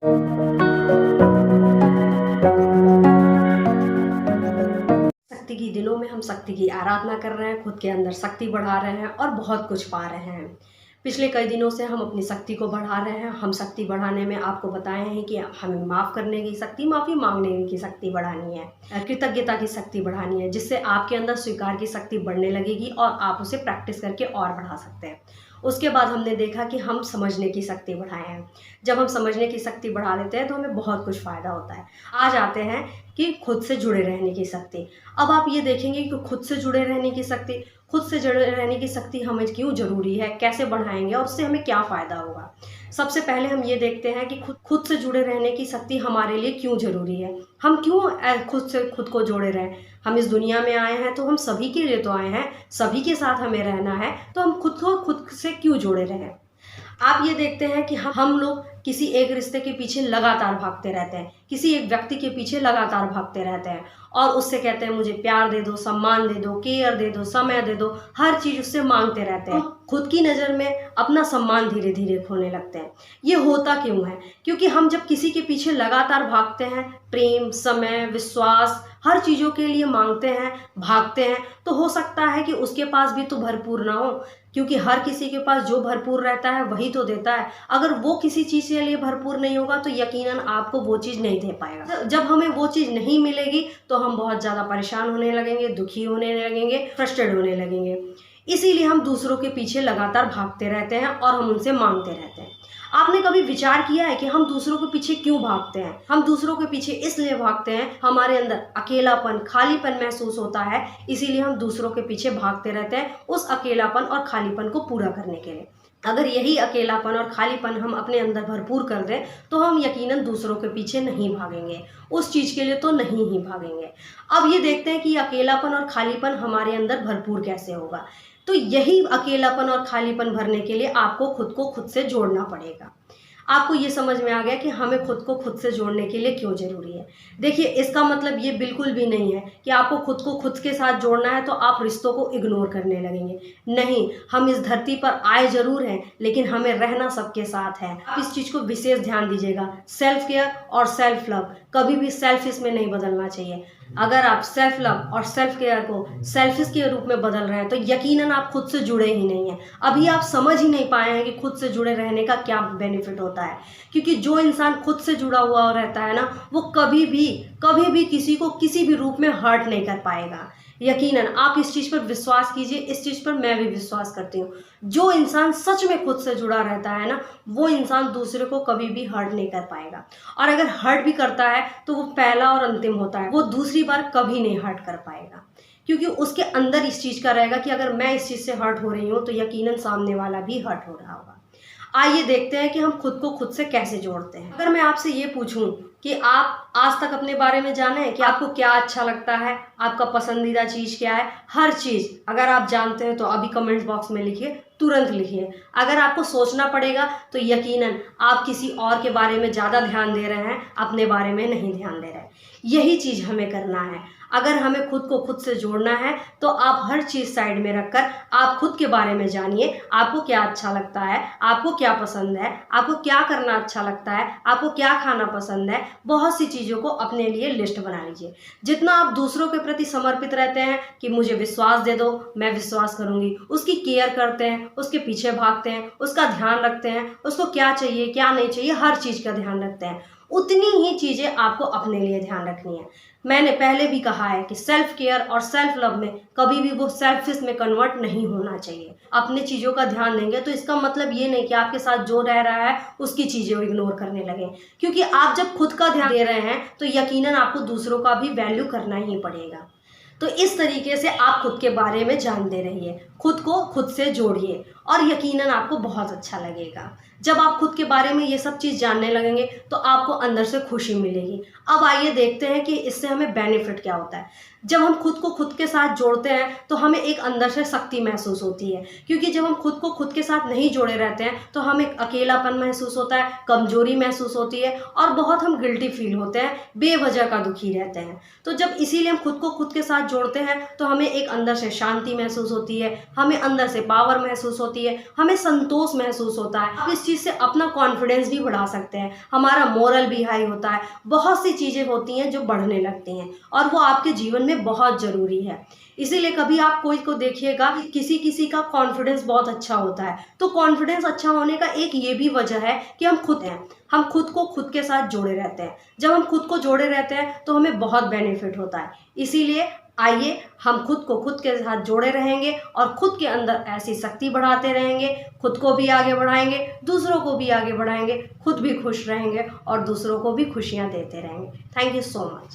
शक्ति के दिनों में हम शक्ति की आराधना कर रहे हैं, खुद के अंदर शक्ति बढ़ा रहे हैं और बहुत कुछ पा रहे हैं। पिछले कई दिनों से हम अपनी शक्ति को बढ़ा रहे हैं। हम शक्ति बढ़ाने में आपको बताए हैं कि हमें माफ़ करने की शक्ति, माफ़ी मांगने की शक्ति बढ़ानी है, कृतज्ञता की शक्ति बढ़ानी है, जिससे आपके अंदर स्वीकार की शक्ति बढ़ने लगेगी और आप उसे प्रैक्टिस करके और बढ़ा सकते हैं। उसके बाद हमने देखा कि हम समझने की शक्ति बढ़ाए हैं। जब हम समझने की शक्ति बढ़ा लेते हैं तो हमें बहुत कुछ फ़ायदा होता है। आज आते हैं कि खुद से जुड़े रहने की शक्ति। अब आप ये देखेंगे कि खुद से जुड़े रहने की शक्ति, खुद से जुड़े रहने की शक्ति हमें क्यों ज़रूरी है, कैसे बढ़ाएँगे और उससे हमें क्या फ़ायदा होगा। सबसे पहले हम ये देखते हैं कि खुद से जुड़े रहने की शक्ति हमारे लिए क्यों ज़रूरी है। हम क्यों खुद से खुद को जोड़े रहें। हम इस दुनिया में आए हैं तो हम सभी के लिए तो आए हैं, सभी के साथ हमें रहना है, तो हम खुद को खुद से क्यों जोड़े रहें। आप ये देखते हैं कि हम लोग किसी एक रिश्ते के पीछे लगातार भागते रहते हैं, किसी एक व्यक्ति के पीछे लगातार भागते रहते हैं और उससे कहते हैं मुझे प्यार दे दो, सम्मान दे दो, केयर दे दो, समय दे दो, हर चीज़ उससे मांगते रहते हैं। खुद की नज़र में अपना सम्मान धीरे धीरे खोने लगते हैं। ये होता क्यों है? क्योंकि हम जब किसी के पीछे लगातार भागते हैं, प्रेम, समय, विश्वास, हर चीज़ों के लिए मांगते हैं, भागते हैं, तो हो सकता है कि उसके पास भी तो भरपूर ना हो, क्योंकि हर किसी के पास जो भरपूर रहता है वही तो देता है। अगर वो किसी चीज़ के लिए भरपूर नहीं होगा तो यकीनन आपको वो चीज़ नहीं दे पाएगा। जब हमें वो चीज़ नहीं मिलेगी तो हम बहुत ज़्यादा परेशान होने लगेंगे, दुखी होने लगेंगे, फ्रस्ट्रेट होने लगेंगे। इसीलिए हम दूसरों के पीछे लगातार भागते रहते हैं और हम उनसे मांगते रहते हैं। आपने कभी विचार किया है कि हम दूसरों के पीछे क्यों भागते हैं? हम दूसरों के पीछे इसलिए भागते हैं, हमारे अंदर अकेलापन, खालीपन महसूस होता है, इसीलिए हम दूसरों के पीछे भागते रहते हैं उस अकेलापन और खालीपन को पूरा करने के लिए। अगर यही अकेलापन और खालीपन हम अपने अंदर भरपूर कर दें तो हम यकीनन दूसरों के पीछे नहीं भागेंगे, उस चीज़ के लिए तो नहीं ही भागेंगे। अब ये देखते हैं कि अकेलापन और खालीपन हमारे अंदर भरपूर कैसे होगा। तो यही अकेलापन और खालीपन भरने के लिए आपको खुद को खुद से जोड़ना पड़ेगा। आपको ये समझ में आ गया कि हमें खुद को खुद से जोड़ने के लिए क्यों ज़रूरी है। देखिए, इसका मतलब ये बिल्कुल भी नहीं है कि आपको खुद को खुद के साथ जोड़ना है तो आप रिश्तों को इग्नोर करने लगेंगे। नहीं, हम इस धरती पर आए ज़रूर हैं, लेकिन हमें रहना सबके साथ है। आप इस चीज़ को विशेष ध्यान दीजिएगा। सेल्फ केयर और सेल्फ लव कभी भी सेल्फिश में नहीं बदलना चाहिए। अगर आप सेल्फ लव और सेल्फ केयर को सेल्फिश के रूप में बदल रहे हैं तो यकीनन आप खुद से जुड़े ही नहीं हैं। अभी आप समझ ही नहीं पाए हैं कि खुद से जुड़े रहने का क्या बेनिफिट होता है। क्योंकि जो इंसान खुद से जुड़ा हुआ रहता है ना, वो कभी भी किसी को किसी भी रूप में हर्ट नहीं कर पाएगा। यकीनन आप इस चीज़ पर विश्वास कीजिए, इस चीज़ पर मैं भी विश्वास करती हूँ। जो इंसान सच में खुद से जुड़ा रहता है ना, वो इंसान दूसरे को कभी भी हर्ट नहीं कर पाएगा। और अगर हर्ट भी करता है तो वो पहला और अंतिम होता है, वो दूसरी बार कभी नहीं हर्ट कर पाएगा। क्योंकि उसके अंदर इस चीज़ का रहेगा कि अगर मैं इस चीज़ से हर्ट हो रही हूँ तो यकीनन सामने वाला भी हर्ट हो रहा होगा। आइए देखते हैं कि हम खुद को खुद से कैसे जोड़ते हैं। अगर मैं आपसे ये पूछूं कि आप आज तक अपने बारे में जाने कि आपको क्या अच्छा लगता है, आपका पसंदीदा चीज़ क्या है, हर चीज़ अगर आप जानते हैं तो अभी कमेंट बॉक्स में लिखिए, तुरंत लिखिए। अगर आपको सोचना पड़ेगा तो यकीनन आप किसी और के बारे में ज़्यादा ध्यान दे रहे हैं, अपने बारे में नहीं ध्यान दे रहे। यही चीज़ हमें करना है। अगर हमें खुद को खुद से जोड़ना है तो आप हर चीज़ साइड में रखकर आप खुद के बारे में जानिए। आपको क्या अच्छा लगता है, आपको क्या पसंद है, आपको क्या करना अच्छा लगता है, आपको क्या खाना पसंद है, बहुत सी चीज़ों को अपने लिए लिस्ट बना लीजिए। जितना आप दूसरों के प्रति समर्पित रहते हैं कि मुझे विश्वास दे दो, मैं विश्वास करूँगी, उसकी केयर करते हैं, उसके पीछे भागते हैं, उसका ध्यान रखते हैं, उसको क्या चाहिए क्या नहीं चाहिए हर चीज़ का ध्यान रखते हैं, उतनी ही चीज़ें आपको अपने लिए ध्यान रखनी है। मैंने पहले भी कहा है कि सेल्फ केयर और सेल्फ लव में कभी भी वो सेल्फिश में कन्वर्ट नहीं होना चाहिए। अपने चीज़ों का ध्यान देंगे तो इसका मतलब ये नहीं कि आपके साथ जो रह रहा है उसकी चीज़ें इग्नोर करने लगे, क्योंकि आप जब खुद का ध्यान दे रहे हैं तो यकीनन आपको दूसरों का भी वैल्यू करना ही पड़ेगा। तो इस तरीके से आप खुद के बारे में जानते रहिए, खुद को खुद से जोड़िए और यकीनन आपको बहुत अच्छा लगेगा। जब आप खुद के बारे में ये सब चीज़ जानने लगेंगे तो आपको अंदर से खुशी मिलेगी। अब आइए देखते हैं कि इससे हमें बेनिफिट क्या होता है। जब हम खुद को खुद के साथ जोड़ते हैं तो हमें एक अंदर से शक्ति महसूस होती है, क्योंकि जब हम खुद को खुद के साथ नहीं जोड़े रहते हैं तो हमें अकेलापन महसूस होता है, कमजोरी महसूस होती है और बहुत हम गिल्टी फील होते हैं, बेवजह का दुखी रहते हैं। तो जब इसीलिए हम खुद को खुद के साथ जोड़ते हैं तो हमें एक अंदर से शांति महसूस होती है, हमें अंदर से पावर महसूस होती है। होती है, हमें संतोष महसूस होता है। आप इस चीज़ से अपना कॉन्फिडेंस भी बढ़ा सकते हैं, हमारा मोरल भी हाई होता है। बहुत सी चीज़ें होती हैं जो बढ़ने लगती हैं और वो आपके जीवन में बहुत ज़रूरी है। इसीलिए कभी आप कोई को देखिएगा, किसी किसी का कॉन्फिडेंस बहुत अच्छा होता है, तो कॉन्फिडेंस अच्छा होने का एक ये भी वजह है कि हम खुद हैं, हम खुद को खुद के साथ जोड़े रहते हैं। जब हम खुद को जोड़े रहते हैं तो हमें बहुत बेनिफिट होता है। इसीलिए आइए हम खुद को खुद के साथ जोड़े रहेंगे और खुद के अंदर ऐसी शक्ति बढ़ाते रहेंगे, खुद को भी आगे बढ़ाएंगे, दूसरों को भी आगे बढ़ाएंगे, खुद भी खुश रहेंगे और दूसरों को भी खुशियाँ देते रहेंगे। Thank you so much.